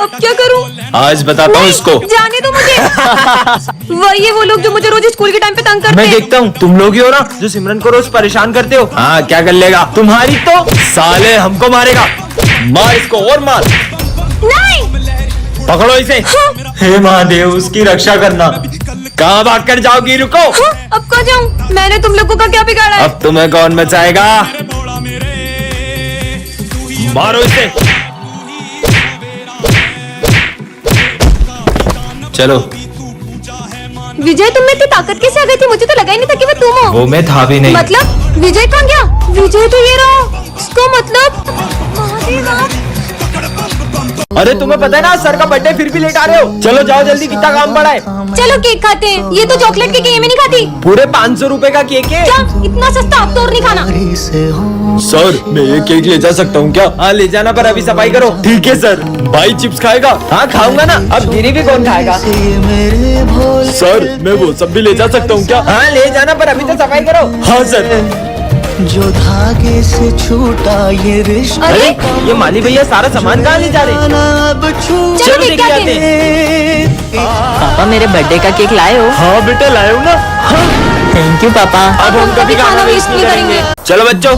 अब क्या करूं? आज बताता हूँ इसको। जाने दो मुझे। वही है वो लोग जो मुझे रोज स्कूल के टाइम पे तंग करते मैं हैं। देखता हूँ तुम लोग ही हो ना जो सिमरन को रोज परेशान करते हो। हाँ क्या कर लेगा, तुम्हारी तो साले हमको मारेगा। मार इसको और मार। नहीं। पकड़ो इसे। हे महादेव उसकी रक्षा करना। कहाँ भाग कर जाओगी, रुको। हाँ, अब कहाँ जाऊं? मैंने तुम लोगों का क्या बिगाड़ा है? अब तुम्हें कौन बचाएगा? मारो इसे। चलो। विजय तुम में इतनी ताकत कैसे आ गई थी? मुझे तो लगा ही नहीं था कि वो तुम हो। वो मैं था भी नहीं। मतलब विजय कहाँ गया? विजय तो ये रहा। इसका मतलब महादेव आप। अरे तुम्हें पता है ना सर का बर्थडे, फिर भी लेट आ रहे हो। चलो जाओ जल्दी, कितना काम पड़ा है। चलो केक खाते हैं। ये तो चॉकलेट केक है, ये मैं नहीं खाती। पूरे 500 रुपए का केक है। क्या इतना सस्ता? आप तो और नहीं खाना। सर मैं ये केक ले जा सकता हूँ क्या? हाँ ले जाना, पर अभी सफाई करो। ठीक है सर। भाई चिप्स खाएगा? हाँ खाऊंगा ना। अब गिरी भी कौन खाएगा? सर मैं वो सब भी ले जा सकता हूँ क्या? हाँ ले जाना, पर अभी तो सफाई करो। हाँ सर। जो धागे से छूटा ये रिश्ता। अरे ये माली भैया सारा सामान कहाँ ले जा रहे हैं? अब छूट चलो देख के आते हैं। पापा मेरे बर्थडे का केक लाए हो? हाँ बेटा लाए हो ना। हाँ। थैंक यू पापा। अब हम कभी खाना वेस्ट नहीं करेंगे। चलो बच्चों।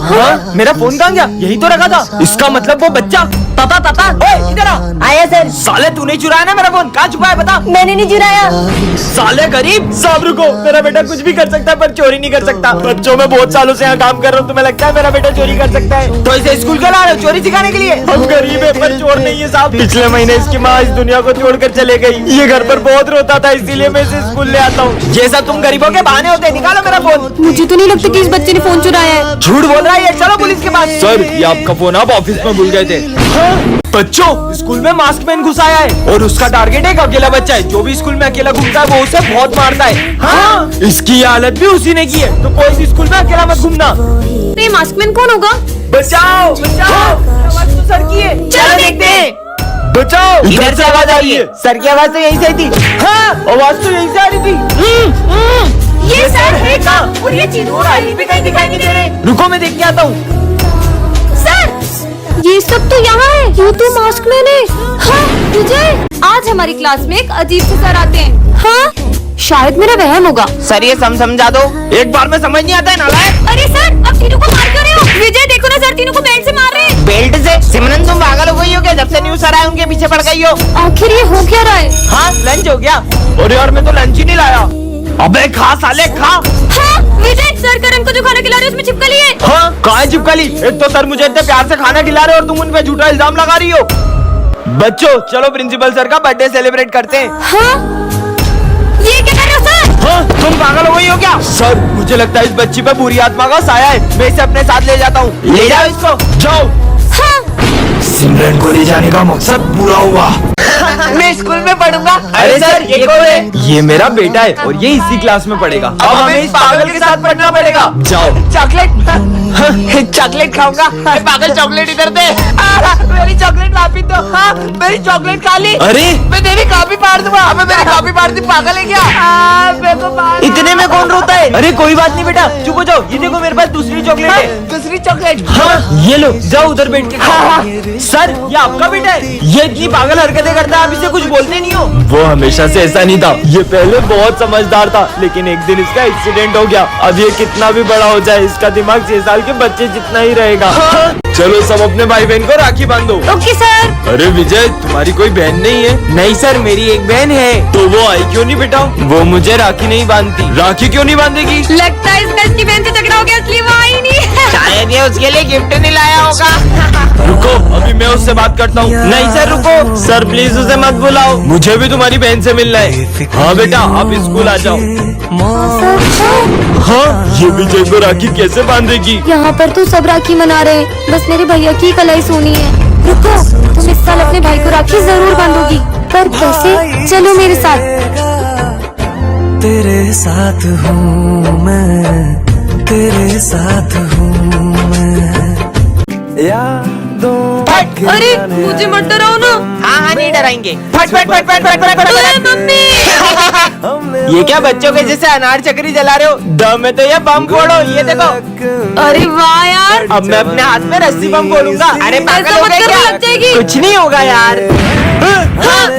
हाँ मेरा फोन कहाँ गया? यही तो रखा था। इसका मतलब वो बच्चा। पापा पापा ओए इधर आ। आया सर। साले तूने चुराया ना मेरा फोन? कहाँ छुपा है बता। मैंने नहीं चुराया। साले गरीब। सब रुको, मेरा बेटा कुछ भी कर सकता है पर चोरी नहीं कर सकता। बच्चों मैं बहुत सालों से यहाँ काम कर रहा हूँ, तुम्हें लगता है मेरा बेटा चोरी कर सकता है? तो इसे स्कूल क्यों ला रहे हो? चोरी सिखाने के लिए? हम गरीब है पर चोर नहीं है साहब। पिछले महीने इसकी माँ इस दुनिया को छोड़कर चले गई। ये घर पर बहुत रोता था, इसीलिए मैं इसे स्कूल ले आता हूँ। ये सब तुम गरीबों के बहाने होते हैं। निकालो मेरा फोन। मुझे तो नहीं लगता कि इस बच्चे ने फोन चुराया है। झूठ बोल रहा है ये। चलो पुलिस के पास। सर ये आपका फोन आप ऑफिस में भूल गए थे। बच्चों स्कूल में मास्क मैन घुस आया है और उसका टारगेट एक अकेला बच्चा है। जो भी स्कूल में अकेला घूमता है वो उसे बहुत मारता है। हाँ इसकी हालत भी उसी ने की है, तो कोई भी स्कूल में अकेला मत घूमना। तो ये मास्कमैन कौन होगा? बचाओ बचाओ। आवाज तो सर की है। चलो देखते हैं। बचाओ। इधर से आवाज आ रही है। सर की आवाज तो यहीं से आई थी। हाँ आवाज तो यहीं से आ रही थी। ये सर है कहाँ? और ये चीज और आईडी पे कहीं दिखाई नहीं दे रहे। रुको मैं देख के आता हूँ। सर ये सब तो यहाँ है। ये तो मास्कमैन है। हाँ विजय, आज हमारी क्लास में एक अजीब से सर आते हैं। हाँ शायद मेरा वहम होगा। सर ये समझा दो। एक बार में समझ नहीं आता है नालायक। अरे सर अब तीनों को मार क्यों रहे हो? विजय देखो ना सर, तीनों को बेल्ट से मार रहे हैं। बेल्ट से? सिमरन तुम पागल हो गई हो क्या? जब से न्यूज सर आए उनके पीछे पड़ गई हो। आखिर ये हो क्या रहा है? हाँ लंच हो गया। और यार मैं तो लंच ही नहीं लाया। अबे खा साले खा। हाँ विजय, सर करण को जो खाना खिला रहे हो उसमें छिपकली है। हाँ कहाँ छिपकली? एक तो सर मुझे इतने प्यार से खाना खिला रहे हो और तुम उन पे झूठा इल्जाम लगा रही हो। बच्चों चलो प्रिंसिपल सर का बर्थडे सेलिब्रेट करते हैं। हाँ ये क्या कर रहे हो सर? हाँ तुम पागल हो गई हो क्या? सर मुझे लगता है इस बच्ची पे बुरी आत्मा का साया है। मैं इसे अपने साथ ले जाता हूँ। ले जाओ इसको। जाओ। हाँ सिमरन को ले जाने का मकसद पूरा हुआ। मैं स्कूल में पढ़ूंगा। अरे सर ये कौन है? ये मेरा बेटा है और ये इसी क्लास में पढ़ेगा। अब हमें इस पागल के साथ पढ़ना पड़ेगा। जाओ। चॉकलेट चॉकलेट खाऊंगा। पागल चॉकलेट इधर दे। मेरी चॉकलेट वापस दो। हाँ मेरी चॉकलेट खा ली। अरे मैं तेरी कॉपी फाड़ दूंगा। मैं मेरी कॉपी फाड़ दी। पागल है क्या? मेरे को मार। इतने में कौन रोता है? अरे कोई बात नहीं बेटा, चुप हो जाओ। ये देखो मेरे पास दूसरी चॉकलेट है। दूसरी चॉकलेट? हाँ ये लो, जाओ उधर बैठ के खाओ। सर ये आपका बेटा है? ये इतनी पागल हरकतें करता है, आप इसे कुछ बोलते नहीं हो? वो हमेशा से ऐसा नहीं था। ये पहले बहुत समझदार था, लेकिन एक दिन इसका एक्सीडेंट हो गया। अब ये कितना भी बड़ा हो जाए इसका दिमाग 6 साल के बच्चे जितना ही रहेगा। हाँ। चलो सब अपने भाई बहन को राखी बांधो। Okay sir. अरे विजय तुम्हारी कोई बहन नहीं है? नहीं सर मेरी एक बहन है। तो वो आई क्यों नहीं बेटा? वो मुझे राखी नहीं बांधती। राखी क्यों नहीं बांधेगी? लगता है इसका इसकी बहन से झगड़ा हो गया, इसलिए वो आई नहीं। शायद ये उसके लिए गिफ्ट नहीं लाया होगा। रुको अभी मैं उससे बात करता हूँ। नहीं सर रुको। सर प्लीज उसे मत बुलाओ, मुझे भी तुम्हारी बहन से मिलना है। हाँ बेटा आप स्कूल आ जाओ। हाँ ये विजय को राखी कैसे बांधेगी? यहाँ पर तो सब राखी मना रहे हैं, बस मेरे भैया की कलाई सोनी है। रुको, तुम इस साल अपने भाई को राखी जरूर बांधोगी, पर कैसे? चलो मेरे साथ। तेरे साथ हूँ मैं, तेरे साथ हूँ मैं। यादों फट। अरे मुझे मत डराओ ना। हाँ हाँ नहीं डराएंगे। फट फट फट फट फट फट फट अरे फट। मम्मी। ये क्या बच्चों के जैसे अनार चक्री जला रहे हो? दम है तो ये बम फोड़ो, ये देखो। अरे वाह यार। अब मैं अपने हाथ में रस्सी बम फोड़ूंगा। अरे पागल ऐसा हो मत गए करना, क्या? लग जाएगी। कुछ नहीं होगा यार।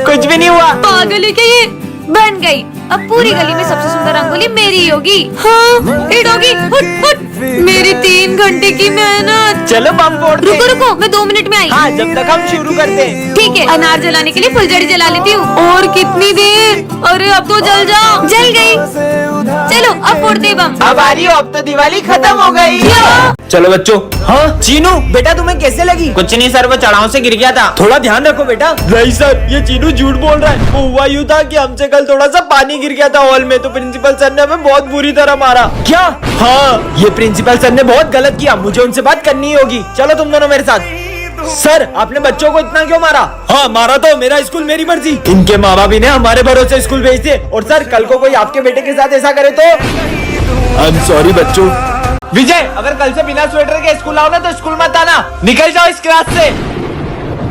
कुछ भी नहीं हुआ। पागल है क्या ये? बन गई। अब पूरी गली में सबसे सुंदर रंगोली मेरी ही होगी। हाँ हिट होगी। Foot foot. मेरी 3 घंटे की मेहनत। चलो बम फोड़ते रुको हैं। रुको, मैं 2 मिनट में आई। हाँ जब तक हम शुरू करते हैं। ठीक है, अनार जलाने के लिए फुलझड़ी जला लेती हूँ। और कितनी देर? अरे अब तो जल जाओ। जल गई। चलो अब फोड़ते हैं बम। अब आ रही हो, अब तो दिवाली खत्म हो गई। क्या? चलो बच्चों। हाँ चीनू बेटा तुम्हें कैसे लगी? कुछ नहीं सर, वो चढ़ाव से गिर गया था। थोड़ा ध्यान रखो बेटा। नहीं सर, ये चीनू झूठ बोल रहा है। वो हुआ यूँ था कि हमसे कल थोड़ा सा पानी गिर गया था हॉल में, तो प्रिंसिपल सर ने हमें बहुत बुरी तरह मारा। क्या? हाँ, ये प्रिंसिपल सर ने बहुत गलत किया, मुझे उनसे बात करनी ही होगी। चलो तुम दोनों मेरे साथ। सर आपने बच्चों को इतना क्यों मारा? हाँ मारा तो, मेरा स्कूल मेरी मर्जी। इनके माँ बाप ने हमारे भरोसे स्कूल भेज दिए, और सर कल को कोई आपके बेटे के साथ ऐसा करे तो आई एम सॉरी बच्चों। विजय, अगर कल से बिना स्वेटर के स्कूल आओ ना तो स्कूल मत आना। निकल जाओ इस क्लास से।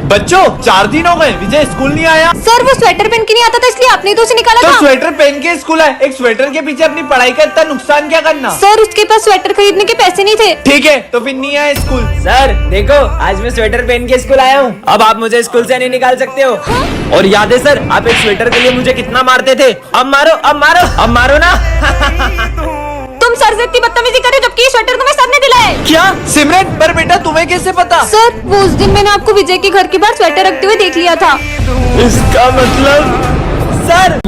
बच्चों 4 दिन हो गए विजय स्कूल नहीं आया। सर वो स्वेटर पहन के नहीं आता था, इसलिए आपने तो उसे निकाला तो था। स्वेटर पहन के स्कूल है, एक स्वेटर के पीछे अपनी पढ़ाई का इतना नुकसान क्या करना? सर उसके पास स्वेटर खरीदने के पैसे नहीं थे। ठीक है तो फिर नहीं आया स्कूल। सर देखो, आज मैं स्वेटर पहन के स्कूल आया हूँ। अब आप मुझे स्कूल से नहीं निकाल सकते हो। और याद है सर, आप एक स्वेटर के लिए मुझे कितना मारते थे। अब मारो अब मारो अब मारो ना। तुम सर से इतनी बदतमीजी कर रहे हो, जबकि ये स्वेटर तुम्हें सर ने दिलाया है। क्या? सिमरन, पर बेटा तुम्हें कैसे पता? सर वो उस दिन मैंने आपको विजय के घर के बाहर स्वेटर रखते हुए देख लिया था। इसका मतलब सर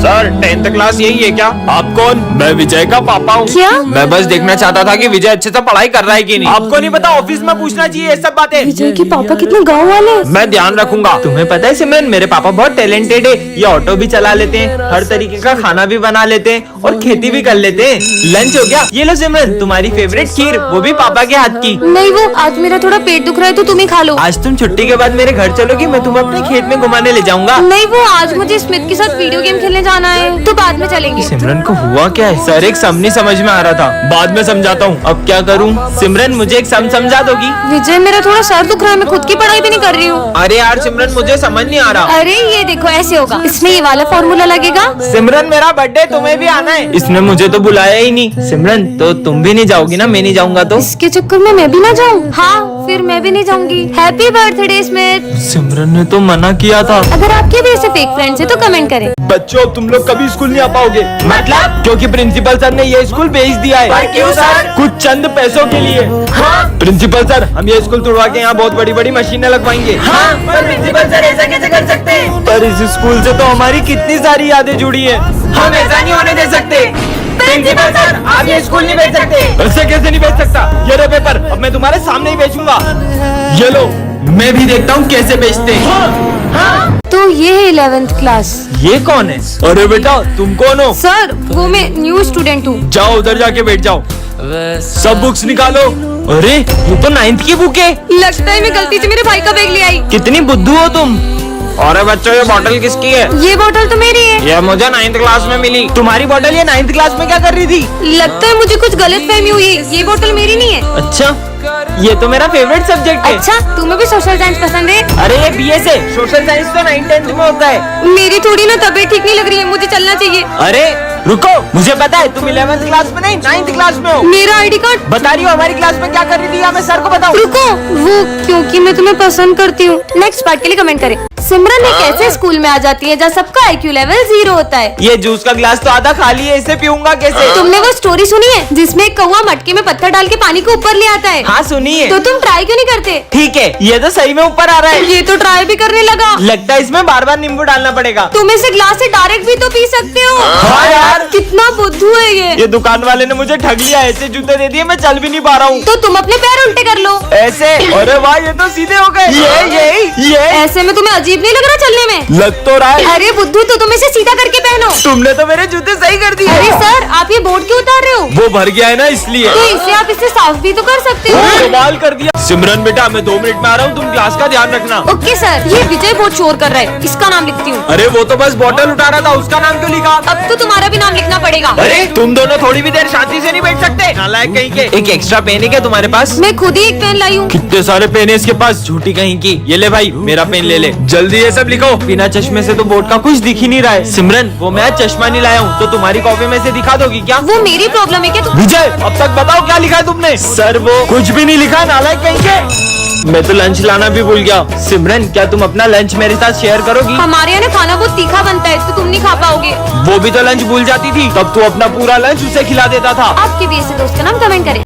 10th क्लास यही है क्या? आप कौन? मैं विजय का पापा हूँ। क्या? मैं बस देखना चाहता था कि विजय अच्छे से पढ़ाई कर रहा है कि नहीं। आपको नहीं पता? ऑफिस में पूछना चाहिए ये सब बातें। विजय के पापा कितने गाँव वाले। मैं ध्यान रखूंगा। तुम्हें पता है सिमरन, मेरे पापा बहुत टैलेंटेड है। ये ऑटो भी चला लेते हैं, हर तरीके का खाना भी बना लेते हैं, और खेती भी कर लेते हैं। लंच हो गया? ये लो सिमरन, तुम्हारी फेवरेट खीर, वो भी पापा के हाथ की। नहीं वो आज मेरा थोड़ा पेट दुख रहा है तो तुम ही खा लो। आज तुम छुट्टी के बाद मेरे घर चलोगी, मैं तुम्हें अपने खेत में घुमाने ले जाऊंगा। नहीं वो आज मुझे स्मिथ के साथ वीडियो गेम खेलने जाना है, तो बाद में चलेंगे। सिमरन को हुआ क्या है? सर एक सम नहीं समझ में आ रहा था, बाद में समझाता हूँ। अब क्या करूँ? सिमरन मुझे एक सम समझा दोगी? विजय मेरा थोड़ा सर दुख रहा है, मैं खुद की पढ़ाई भी नहीं कर रही हूँ। अरे यार सिमरन, मुझे समझ नहीं आ रहा। अरे ये देखो ऐसे होगा, इसमें ये वाला फॉर्मूला लगेगा। सिमरन मेरा बर्थडे, तुम्हें भी आना है। इसने मुझे तो बुलाया ही नहीं। सिमरन तो तुम भी नहीं जाओगी ना? मैं नहीं जाऊंगा तो? इसके चक्कर में मैं भी ना जाऊँ? हाँ फिर मैं भी नहीं जाऊंगी। Happy birthday Smith. सिमरन ने तो मना किया था। अगर आपके भी ऐसे फेक फ्रेंड्स है तो कमेंट करें। बच्चों तुम लोग कभी स्कूल नहीं आ पाओगे। मतलब? क्योंकि प्रिंसिपल सर ने ये स्कूल भेज दिया है। पर क्यों सर? कुछ चंद पैसों के लिए। हाँ? प्रिंसिपल सर, हम ये स्कूल तोड़वा के यहाँ बहुत बड़ी बड़ी मशीनें लगवाएंगे। हाँ, पर प्रिंसिपल सर ऐसा कैसे कर सकते हैं? पर इस स्कूल से तो हमारी कितनी सारी यादें जुड़ी है। हम ऐसा नहीं होने दे सकते। प्रिंसिपल सर, आप ये स्कूल नहीं भेज सकते। ऐसे कैसे नहीं बेच सकता? ये लो पेपर, अब मैं तुम्हारे सामने ही बेचूंगा। ये लो, मैं भी देखता हूँ कैसे बेचते हैं। तो ये है 11th क्लास। ये कौन है? अरे बेटा तुम कौन हो? सर वो मैं न्यू स्टूडेंट हूँ। जाओ उधर जाके बैठ जाओ। सब बुक्स निकालो। अरे ये तो 9th की बुक है। लगता है मैं गलती से मेरे भाई का बैग ले आई। कितनी बुद्धू हो तुम। अरे बच्चों ये बॉटल किसकी है? ये बोतल तो मेरी है। ये मुझे 9th क्लास में मिली। तुम्हारी बॉटल ये 9th क्लास में क्या कर रही थी? लगता है मुझे कुछ गलत फहमी हुई है, ये बोतल मेरी नहीं है। अच्छा, ये तो मेरा फेवरेट सब्जेक्ट है। अच्छा तुम्हें भी सोशल साइंस पसंद है? अरे ये BS है, सोशल साइंस तो 9th 10th में होता है। मेरी थोड़ी ना तबीयत ठीक नहीं लग रही है, मुझे चलना चाहिए। अरे रुको, मुझे पता है तुम 11th क्लास में नहीं 9th क्लास में हो। मेरा आईडी कार्ड। बता रही हो हमारी क्लास में क्या कर रही थी? मैं सर को बताऊं? रुको, वो क्योंकि मैं तुम्हें पसंद करती हूँ। नेक्स्ट पार्ट के लिए कमेंट करें। सिमरन एक ऐसे स्कूल में आ जाती है जहाँ सबका IQ लेवल 0 होता है। ये जूस का गिलास तो आधा खाली है, इसे पीऊंगा कैसे? तुमने वो स्टोरी सुनी है जिसमें एक कौवा मटके में पत्थर डाल के पानी को ऊपर ले आता है? हाँ सुनिए। तो तुम ट्राई क्यों नहीं करते? ठीक है, ये तो सही में ऊपर आ रहा है। ये तो ट्राई भी करने लगा। लगता है इसमें बार बार नींबू डालना पड़ेगा। तुम इसे ग्लास से डायरेक्ट भी तो पी सकते हो। हाँ यार, कितना बुद्धू है ये। दुकान वाले ने मुझे ठग लिया। ऐसे जूते दे दिए, मैं चल भी नहीं पा रहा हूँ। तो तुम अपने पैर उल्टे कर लो। ऐसे? अरे वाह, ये तो सीधे हो गए। ये ये ऐसे में तुम्हें अजीब नहीं लग रहा चलने में? लग तो रहा है। अरे बुद्धू, तो तुम इसे सीधा करके पहनो। तुमने तो मेरे जूते सही कर दिए। अरे सर, आप ये बोर्ड क्यों उतार रहे हो? वो भर गया है ना इसलिए। तो इसे आप इससे साफ भी तो कर सकते हो। कमाल कर दिया। सिमरन बेटा मैं 2 मिनट में आ रहा हूँ, तुम क्लास का ध्यान रखना। Okay sir. ये विजय बहुत शोर कर रहा है, इसका नाम लिखती हूँ। अरे वो तो बस बॉटल उठा रहा था, उसका नाम क्यों लिखा? अब तो तुम्हारा भी नाम लिखना पड़ेगा। अरे तुम दोनों थोड़ी भी देर शांति से नहीं बैठ सकते? नालायक कहीं के। एक एक्स्ट्रा पेन है क्या तुम्हारे पास? मैं खुद ही एक पेन लाई हूँ। कितने सारे पेन है इसके पास, झूठी कहीं की। ये ले भाई, मेरा पेन ले ले, जल्दी ये सब लिखो। बिना चश्मे से तो बोर्ड का कुछ दिख ही नहीं रहा है। सिमरन वो मैं चश्मा नहीं लाया हूँ, तो तुम्हारी कॉपी में से दिखा दोगी क्या? वो मेरी प्रॉब्लम है क्या? विजय अब तक बताओ क्या लिखा है तुमने? सर वो कुछ भी नहीं लिखा, नालायक कहीं के। मैं तो लंच लाना भी भूल गया। सिमरन क्या तुम अपना लंच मेरे साथ शेयर करोगी? हमारे यहाँ ना खाना बहुत तीखा बनता है, तो तुम नहीं खा पाओगे। वो भी तो लंच भूल जाती थी, तब तू अपना पूरा लंच उसे खिला देता था। आपके भी ऐसे दोस्त का नाम कमेंट करें।